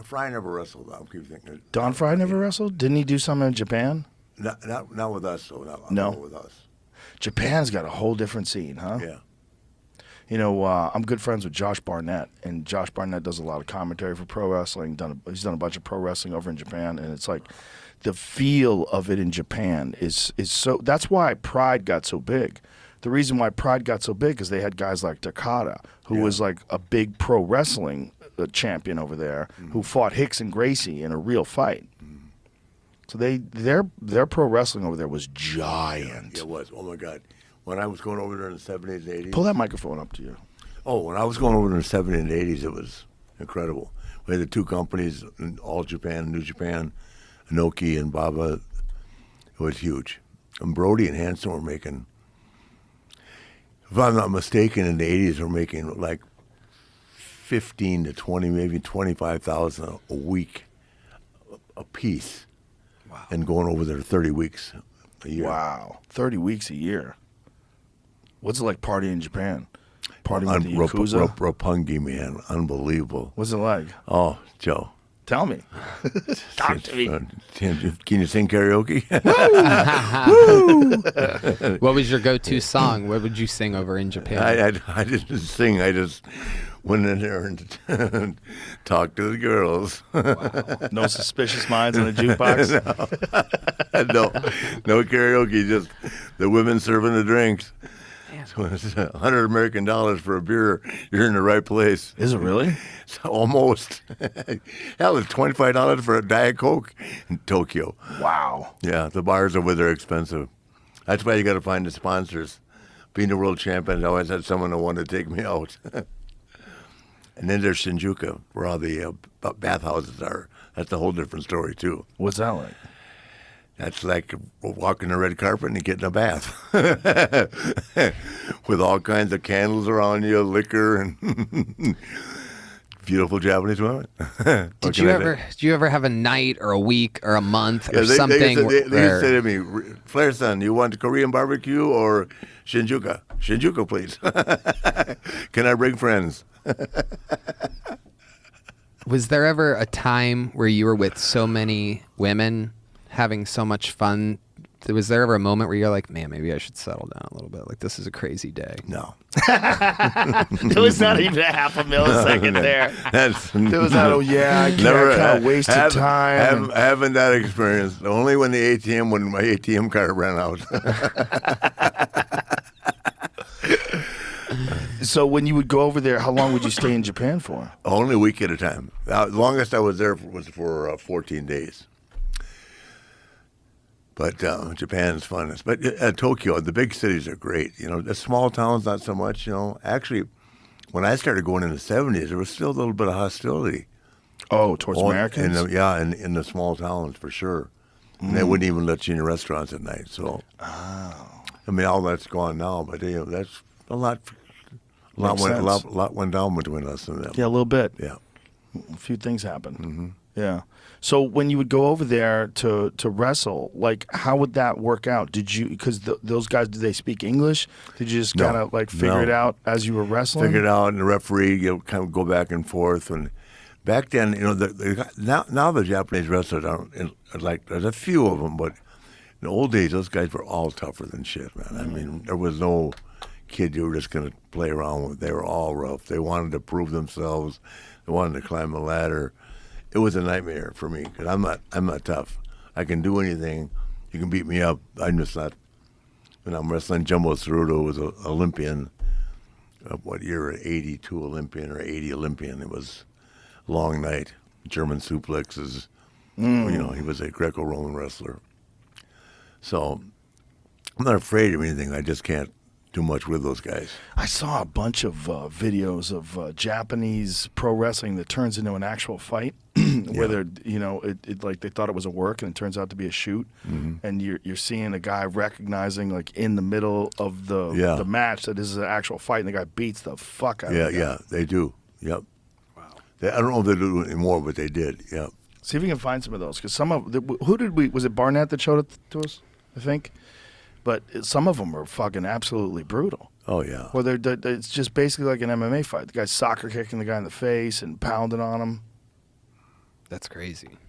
Fry never wrestled. I keep thinking. Don Fry never wrestled? Didn't he do something in Japan? Not with us. So No. Not with us. Japan's got a whole different scene, huh? Yeah. You know, I'm good friends with Josh Barnett, and Josh Barnett does a lot of commentary for pro wrestling. He's done a bunch of pro wrestling over in Japan, and it's like the feel of it in Japan is so. That's why Pride got so big. The reason why Pride got so big is they had guys like Takada, who was like a big pro wrestling champion over there, who fought Hicks and Gracie in a real fight. So their pro wrestling over there was giant. Yeah, it was. Oh my God. When I was going over there in the 70s and 80s. Pull that microphone up to you. Oh, when I was going over there in the 70s and 80s, it was incredible. We had the two companies, All Japan, New Japan, Inoki and Baba. It was huge. And Brody and Hanson were making, if I'm not mistaken, in the 80s, were making like 15 to 20, maybe 25,000 a week a piece. Wow. And going over there 30 weeks a year. Wow. 30 weeks a year. What's it like partying in Japan? Partying with the Yakuza? Roppongi, man. Unbelievable. What's it like? Oh, Joe. Tell me. Talk to me. Can you sing karaoke? What was your go-to song? What would you sing over in Japan? I didn't sing. I just went in there and talked to the girls. Wow. No suspicious minds in the jukebox? No karaoke, just the women serving the drinks. So it's $100 American for a beer. You're in the right place. Is it really? Almost. Hell, it's $25 for a Diet Coke in Tokyo. Wow. Yeah, the bars over there are expensive. That's why you got to find the sponsors. Being a world champion, I always had someone that wanted to take me out. And then there's Shinjuku, where all the bathhouses are. That's a whole different story, too. What's that like? That's like walking the red carpet and getting a bath. With all kinds of candles around you, liquor, and beautiful Japanese women. Did you ever have a night or a week or a month or something? They used to say to me, Flair-san, you want Korean barbecue or Shinjuku? Shinjuku, please. Can I bring friends? Was there ever a time where you were with so many women having so much fun? Was there ever a moment where you're like, man, maybe I should settle down a little bit? Like, this is a crazy day. No. There was not even a half a millisecond there. There was not, I can't wasted time. Having that experience, only when my ATM card ran out. So when you would go over there, how long would you stay in Japan for? Only a week at a time. The longest I was there was for 14 days. But Japan's fun. But Tokyo, the big cities are great. You know, the small towns, not so much. You know, actually, when I started going in the 70s, there was still a little bit of hostility. Oh, towards Americans? In the small towns, for sure. And they wouldn't even let you in the restaurants at night. So, I mean, all that's gone now, but that's a lot went down between us and them. Yeah, a little bit. Yeah. A few things happened. Mm-hmm. Yeah. So when you would go over there to wrestle, like, how would that work out? Did you, because those guys, did they speak English? Did you just kind of like figure it out as you were wrestling? Figure it out, and the referee, kind of go back and forth. And back then, now the Japanese wrestlers aren't, like, there's a few of them, but in the old days, those guys were all tougher than shit, man. I mean, there was no kid you were just going to play around with. They were all rough. They wanted to prove themselves. They wanted to climb a ladder. It was a nightmare for me because I'm not tough. I can do anything. You can beat me up. I'm just not. When I'm wrestling, Jumbo Ceruto was an Olympian. What year? 82 Olympian or 80 Olympian. It was a long night. German suplexes. He was a Greco-Roman wrestler. So I'm not afraid of anything. I just can't do much with those guys. I saw a bunch of videos of Japanese pro wrestling that turns into an actual fight, where they're, it like they thought it was a work and it turns out to be a shoot, and you're seeing a guy recognizing like in the middle of the match that this is an actual fight, and the guy beats the fuck out of the guy. Yeah, they do. Yep. Wow. I don't know if they do it anymore, but they did. Yep. See if we can find some of those, because was it Barnett that showed it to us? I think. But some of them are fucking absolutely brutal. Oh, yeah. Well, it's just basically like an MMA fight. The guy's soccer kicking the guy in the face and pounding on him. That's crazy.